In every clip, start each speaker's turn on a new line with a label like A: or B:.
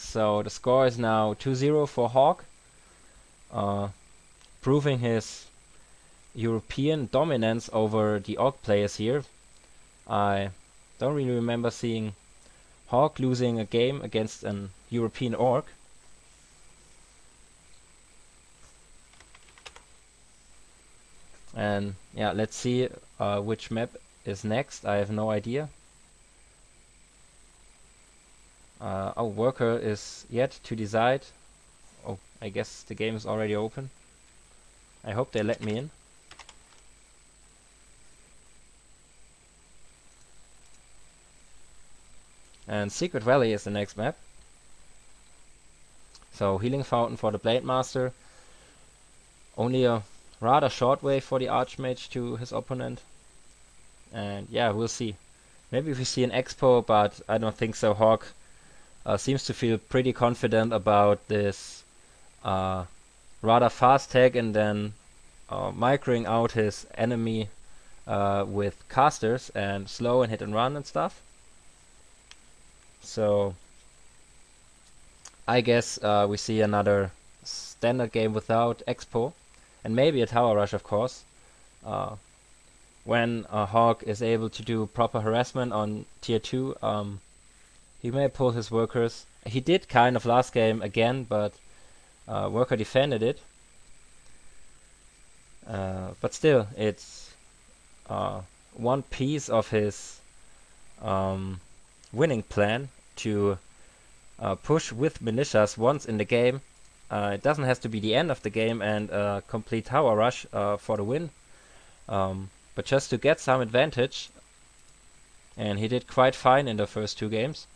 A: So the score is now 2-0 for HawK, proving his European dominance over the Orc players here. I don't really remember seeing HawK losing a game against an European Orc. And yeah, let's see which map is next. I have no idea. Oh, Worker is yet to decide. Oh, I guess the game is already open. I hope they let me in. And Secret Valley is the next map. So Healing Fountain for the Blade Master. Only a rather short way for the Archmage to his opponent. And yeah, we'll see. Maybe we see an expo, but I don't think so. HawK seems to feel pretty confident about this rather fast tag and then microing out his enemy with casters and slow and hit and run and stuff. So I guess we see another standard game without expo and maybe a tower rush, of course, when HawK is able to do proper harassment on tier 2. He may pull his workers. He did kind of last game again, but Worker defended it. But still, it's one piece of his winning plan to push with militias once in the game. It doesn't have to be the end of the game and complete tower rush for the win, but just to get some advantage. And he did quite fine in the first 2 games.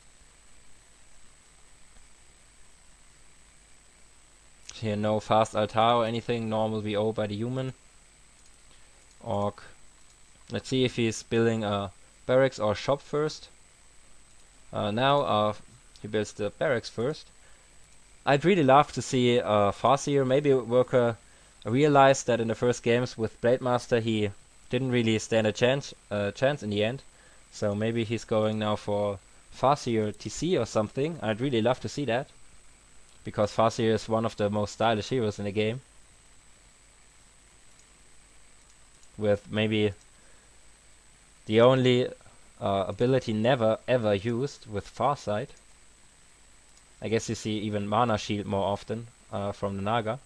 A: Here no fast altar or anything, normal VO by the human. Orc. Let's see if he's building a barracks or shop first. Now he builds the barracks first. I'd really love to see Farseer. Maybe Worker realized that in the first games with Blade Master he didn't really stand a chance in the end. So maybe he's going now for Farseer TC or something. I'd really love to see that, because Farseer is one of the most stylish heroes in the game, with maybe the only ability never ever used with Farsight. I guess you see even Mana Shield more often from the Naga.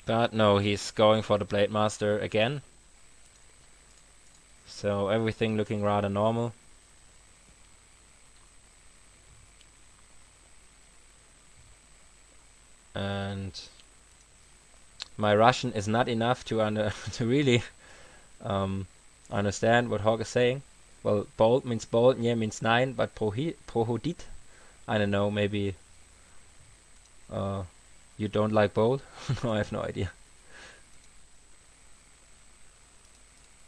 A: But no, he's going for the Blade Master again. So everything looking rather normal. And my Russian is not enough to to really understand what HawK is saying. Well, bold means bold, nye means 9, but prohodit, I don't know, maybe you don't like bold? No, I have no idea.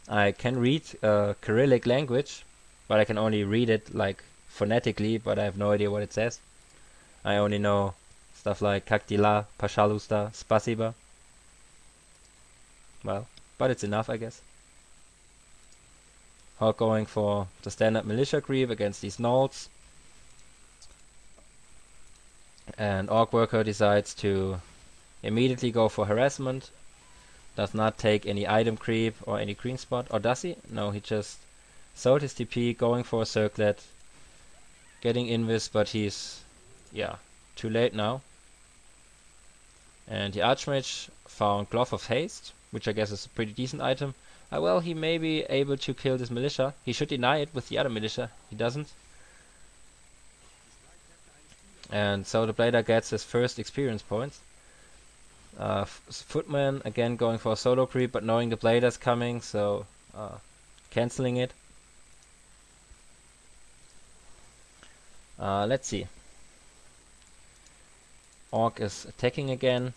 A: I can read Cyrillic language, but I can only read it like phonetically, but I have no idea what it says. I only know stuff like Kaktila, Pashalusta, Spasiba. Well, but it's enough, I guess. HawK going for the standard militia creep against these gnolls. And OrcWorker decides to immediately go for harassment. Does not take any item creep or any green spot. Or does he? No, he just sold his TP, going for a circlet, getting invis, but he's, yeah, too late now. And the Archmage found Glove of Haste, which I guess is a pretty decent item. Well, he may be able to kill this militia. He should deny it with the other militia. He doesn't. And so the Blader gets his first experience points. Footman again going for a solo creep, but knowing the Blader's coming, so cancelling it. Let's see. Orc is attacking again.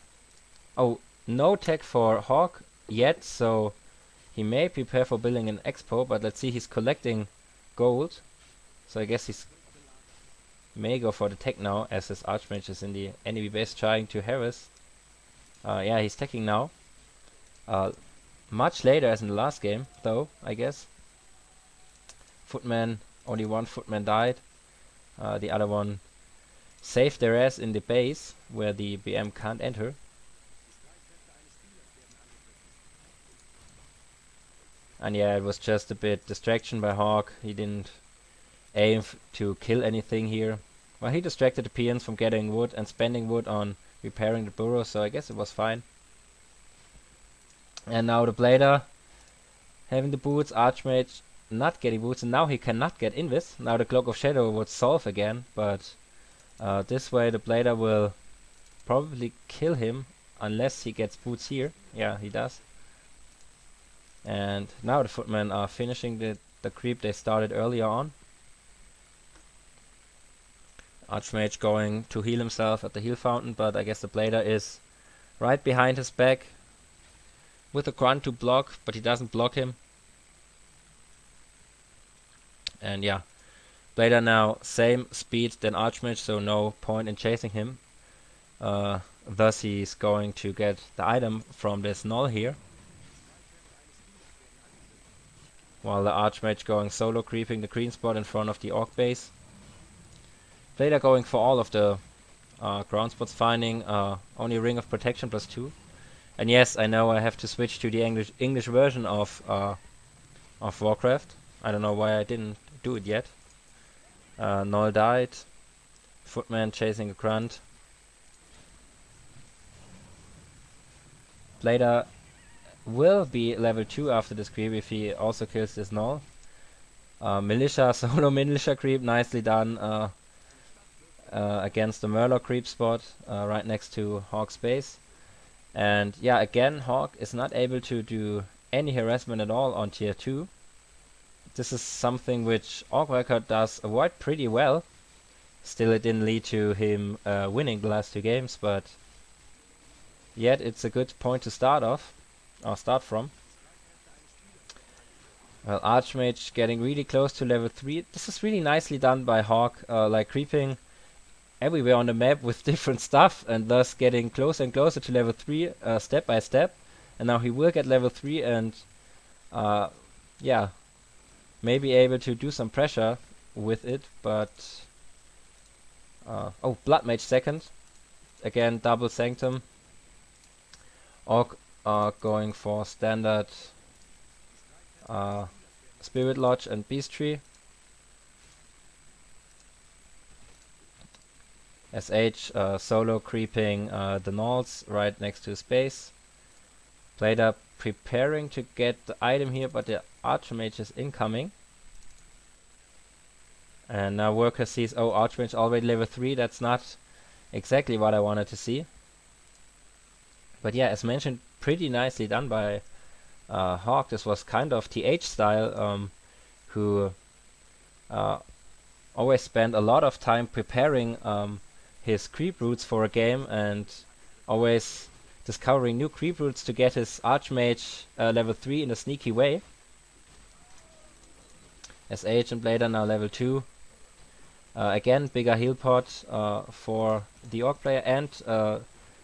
A: Oh, no tech for HawK yet, so he may prepare for building an expo, but let's see, he's collecting gold. So I guess he's may go for the tech now, as his Archmage is in the enemy base trying to harass. Yeah, he's teching now. Much later as in the last game, though, I guess. Footman, only one Footman died. The other one saved their ass in the base, where the BM can't enter. And yeah, it was just a bit distraction by HawK. He didn't aim to kill anything here. Well, he distracted the peons from getting wood and spending wood on repairing the burrow, so I guess it was fine. And now the Blader having the boots, Archmage not getting boots, and now he cannot get Invis. Now the Cloak of Shadow would solve again, but this way the Blader will probably kill him unless he gets boots here. Yeah, he does. And now the Footmen are finishing the creep they started earlier on. Archmage going to heal himself at the heal fountain, but I guess the Blader is right behind his back with a grunt to block, but he doesn't block him. And yeah, Blader now same speed than Archmage, so no point in chasing him. Thus he's going to get the item from this null here. While the Archmage going solo creeping the green spot in front of the Orc base. Blader going for all of the ground spots, finding only Ring of Protection +2. And yes, I know I have to switch to the English version of Warcraft. I don't know why I didn't do it yet. Null died. Footman chasing a grunt. Blader will be level 2 after this creep if he also kills this null. Militia, solo militia creep, nicely done against the Murloc creep spot right next to HawK's base. And yeah, again, HawK is not able to do any harassment at all on tier 2. This is something which OrcWorker does avoid pretty well. Still, it didn't lead to him winning the last 2 games, but yet it's a good point to start off. Or start from. Well, Archmage getting really close to level 3. This is really nicely done by HawK, like creeping everywhere on the map with different stuff, and thus getting closer and closer to level 3 step by step. And now he will get level 3 and yeah, may be able to do some pressure with it, but oh, Blood Mage second. Again, double Sanctum. Orc are going for standard Spirit Lodge and Beast Tree. SH solo creeping the Knolls right next to his base. Blader preparing to get the item here, but the Archmage is incoming. And now Worker sees, oh, Archmage already level 3, that's not exactly what I wanted to see. But yeah, as mentioned, pretty nicely done by HawK. This was kind of TH style, who always spent a lot of time preparing his creep routes for a game and always discovering new creep routes to get his Archmage level 3 in a sneaky way. SH and Blader now level 2. Again, bigger heal pot for the Orc player, and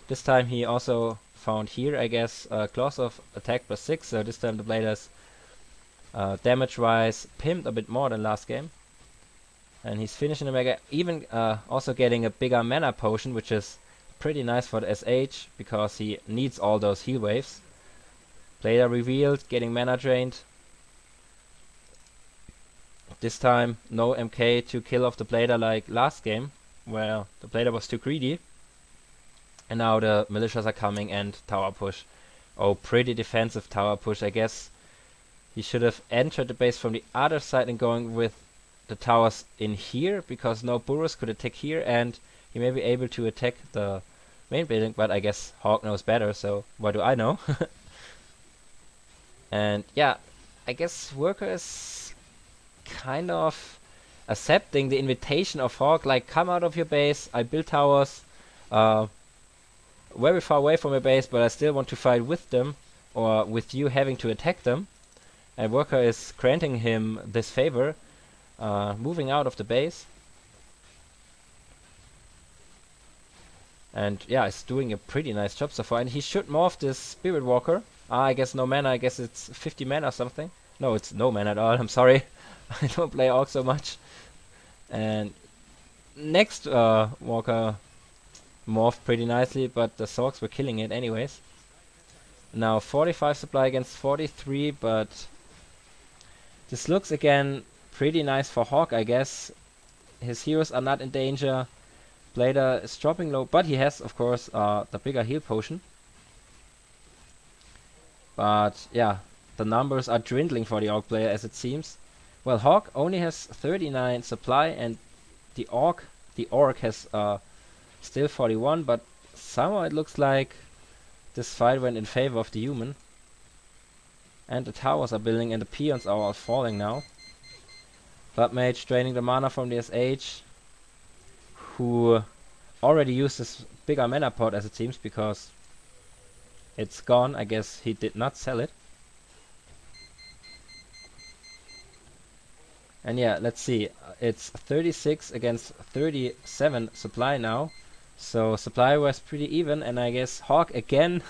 A: this time he also found here, I guess, claws of attack +6, so this time the Blader's damage-wise pimped a bit more than last game. And he's finishing the mega, even also getting a bigger mana potion, which is pretty nice for the SH, because he needs all those heal waves. Blader revealed, getting mana drained. This time, no MK to kill off the Blader like last game, where the Blader was too greedy. And now the militias are coming and tower push. Oh, pretty defensive tower push. I guess he should have entered the base from the other side and going with the towers in here, because no burrows could attack here, and he may be able to attack the main building, but I guess HawK knows better, so what do I know? And yeah, I guess Worker is kind of accepting the invitation of HawK, like, come out of your base, I build towers very far away from your base, but I still want to fight with them, or with you having to attack them. And Worker is granting him this favor, moving out of the base. And yeah, he's doing a pretty nice job so far, and he should morph this Spirit Walker. I guess no mana, I guess it's 50 mana or something. No, it's no mana at all, I'm sorry. I don't play Orc so much. And next Walker morphed pretty nicely, but the Sorks were killing it anyways. Now 45 supply against 43, but this looks again pretty nice for HawK, I guess. His heroes are not in danger. Blader is dropping low, but he has, of course, the bigger heal potion. But yeah, the numbers are dwindling for the Orc player as it seems. Well, HawK only has 39 supply, and the Orc has still 41, but somehow it looks like this fight went in favor of the human. And the towers are building and the peons are all falling now. Blood Mage draining the mana from the SH, who already used this bigger mana pot as it seems, because it's gone. I guess he did not sell it. And yeah, let's see. It's 36 against 37 supply now. So supply was pretty even, and I guess HawK again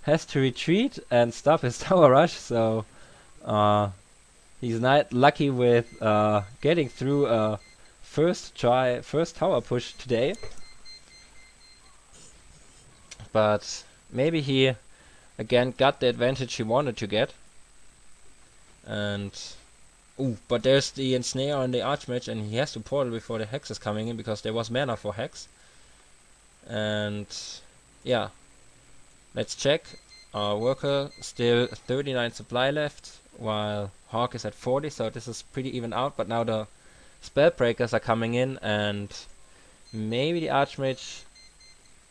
A: has to retreat and stop his tower rush. So he's not lucky with getting through a first tower push today. But maybe he again got the advantage he wanted to get. And ooh, but there's the Ensnare on the Archmage, and he has to portal before the Hex is coming in, because there was mana for Hex. And yeah, let's check. Worker still 39 supply left, while HawK is at 40, so this is pretty even out. But now the Spellbreakers are coming in, and maybe the Archmage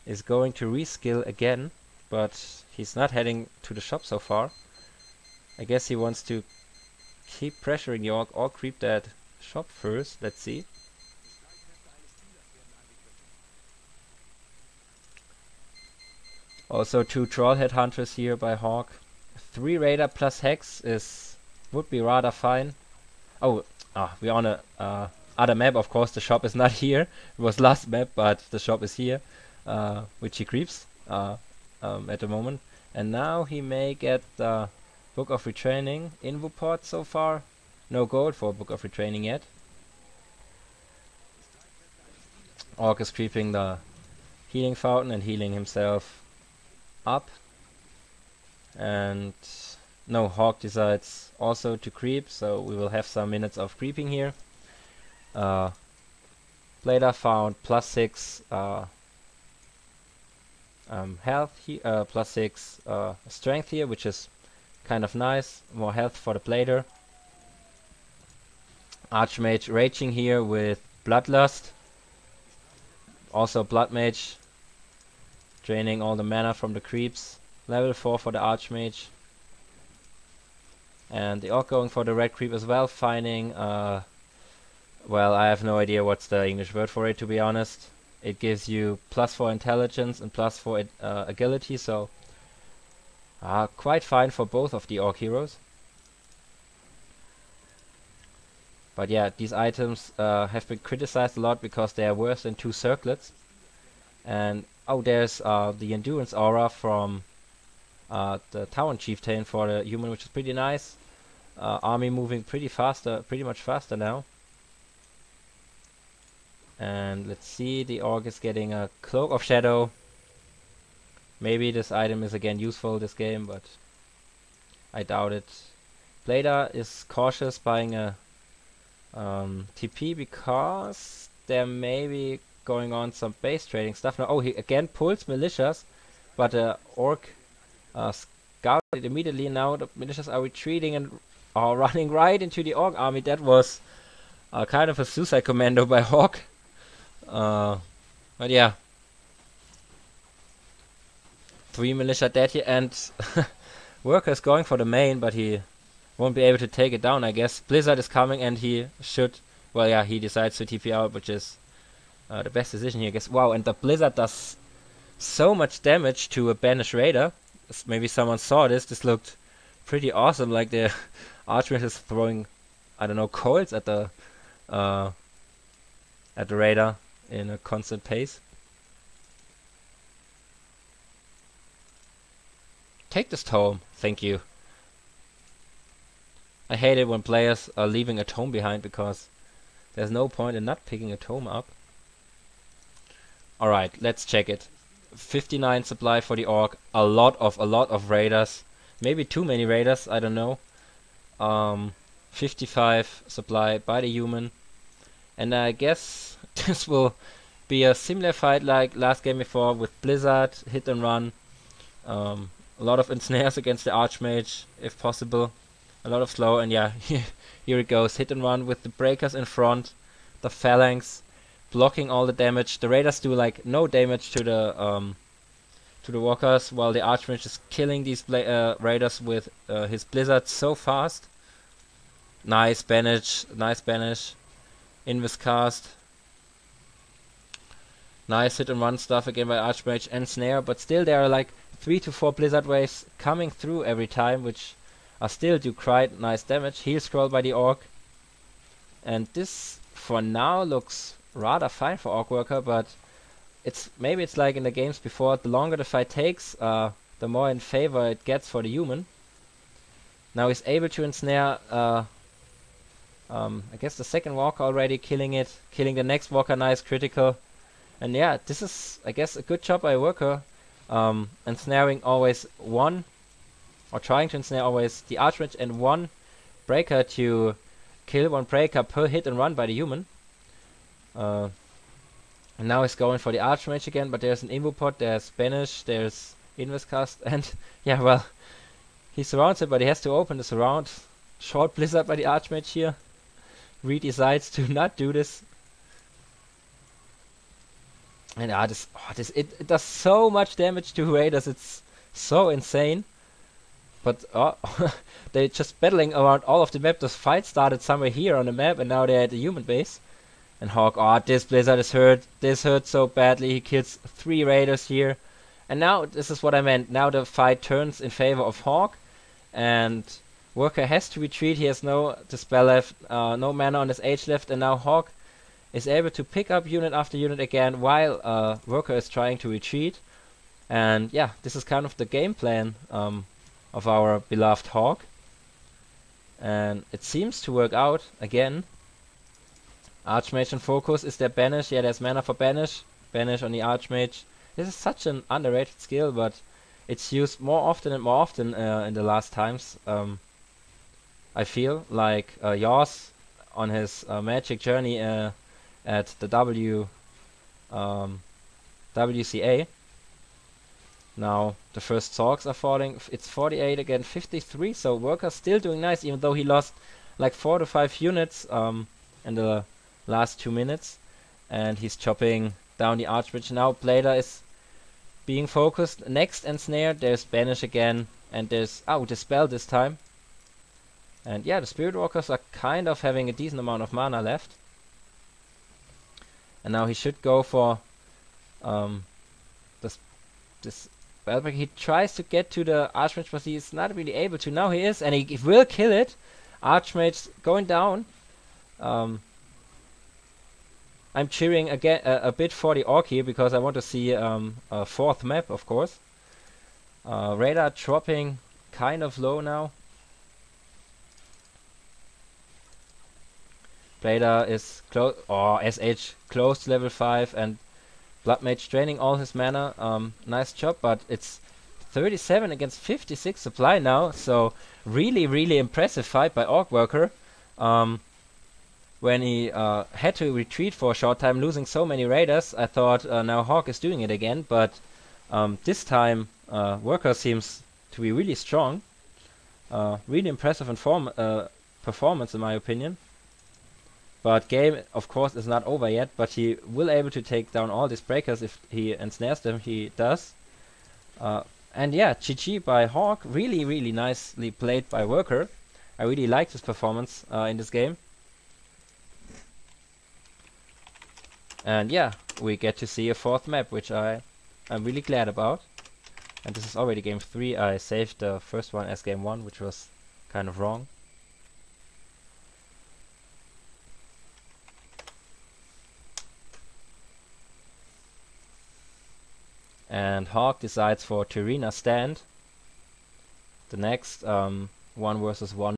A: is going to reskill again, but he's not heading to the shop so far. I guess he wants to keep pressuring the Orc or creep that shop first. Let's see. Also 2 Troll Headhunters here by HawK. 3 Raider plus Hex would be rather fine. Oh, we're on a other map, of course. The shop is not here. It was last map, but the shop is here, which he creeps at the moment. And now he may get the Book of Retraining Invoport so far. No gold for Book of Retraining yet. Orc is creeping the Healing Fountain and healing himself up. And no, HawK decides also to creep, so we will have some minutes of creeping here. Blader found +6 health, +6 strength here, which is kind of nice. More health for the Blader. Archmage raging here with Bloodlust. Also Blood Mage draining all the mana from the creeps. Level 4 for the Archmage. And the Orc going for the red creep as well, finding well, I have no idea what's the English word for it, to be honest. It gives you +4 intelligence and +4 agility, so quite fine for both of the Orc heroes. But yeah, these items have been criticized a lot because they are worse than 2 circlets. And oh, there's the Endurance Aura from the Town Chieftain for the human, which is pretty nice. Army moving pretty much faster now. And let's see, the Orc is getting a Cloak of Shadow. Maybe this item is again useful this game, but I doubt it. Blader is cautious buying a TP because there may be going on some base trading stuff now. Oh, he again pulls militias, but the Orc scouted immediately. Now the militias are retreating and are running right into the Orc army. That was kind of a suicide commando by HawK. But yeah, 3 militia dead here, and Worker is going for the main, but he won't be able to take it down, I guess. Blizzard is coming, and he should, well, yeah, he decides to TP out, which is the best decision here, I guess. Wow, and the Blizzard does so much damage to a Banished Raider. Maybe someone saw this. This looked pretty awesome, like the Archmage is throwing, I don't know, coils at the Raider in a constant pace. Take this tome, thank you. I hate it when players are leaving a tome behind, because there's no point in not picking a tome up. Alright, let's check it. 59 supply for the Orc. A lot of raiders. Maybe too many raiders, I don't know. 55 supply by the human. And I guess this will be a similar fight like last game before, with Blizzard, hit and run. A lot of ensnares against the Archmage, if possible. A lot of slow, and yeah, here it goes. Hit and run with the breakers in front. The phalanx blocking all the damage. The raiders do like no damage to the walkers, while the Archmage is killing these raiders with his Blizzard so fast. Nice banish, Invis cast. Nice hit and run stuff again by Archmage and Snare, but still there are like 3 to 4 Blizzard waves coming through every time, which are still do quite nice damage. Heal scroll by the Orc. And this for now looks rather fine for OrcWorker, but maybe it's like in the games before, the longer the fight takes, the more in favor it gets for the human. Now he's able to ensnare I guess the second walker already, killing the next walker, nice critical. And yeah, this is, I guess, a good job by Worker, ensnaring always one, or trying to ensnare always the Archmage and one breaker to kill one breaker per hit and run by the human. And now he's going for the Archmage again, but there's an Invopod, there's Banish, there's Investcast, and yeah, well, he surrounds it, but he has to open the surround. Short Blizzard by the Archmage here. Reed decides to not do this. And it does so much damage to raiders, it's so insane. But they're just battling around all of the map. The fight started somewhere here on the map, and now they're at the human base. And HawK, this Blizzard is hurt. This hurts so badly. He kills 3 raiders here. And now, this is what I meant. Now the fight turns in favor of HawK. And Worker has to retreat. He has no dispel left, no mana on his H left. And now HawK is able to pick up unit after unit again, while Worker is trying to retreat. And yeah, this is kind of the game plan of our beloved HawK. And it seems to work out again. Archmage and Focus is their Banish. Yeah, there's mana for Banish. Banish on the Archmage. This is such an underrated skill, but it's used more often and more often in the last times. I feel like Yoss on his magic journey at the WCA. Now the first Sorks are falling. It's 48 again, 53. So Worker's still doing nice, even though he lost like 4 to 5 units in the last 2 minutes, and he's chopping down the Archmage. Now Blader is being focused. Next ensnare, there's Banish again, and there's Dispel this time. And yeah, the Spirit Walkers are kind of having a decent amount of mana left. And now he should go for this Spellbreaker. He tries to get to the Archmage, but he's not really able to. Now he is, and he will kill it. Archmage going down. I'm cheering again a bit for the Orc here, because I want to see a 4th map, of course. Radar dropping kind of low now. Blader is close, SH close to level 5, and Bloodmage draining all his mana. Nice job, but it's 37 against 56 supply now, so really impressive fight by OrcWorker. When he had to retreat for a short time, losing so many raiders, I thought now HawK is doing it again, but this time Worker seems to be really strong. Really impressive performance in my opinion. But game, of course, is not over yet, but he will able to take down all these breakers if he ensnares them. He does. And yeah, GG by HawK. Really nicely played by Worker. I really like his performance in this game. And yeah, we get to see a 4th map, which I'm really glad about. And this is already game 3. I saved the first one as game 1, which was kind of wrong. And HawK decides for Terina Stand. The next 1 versus 1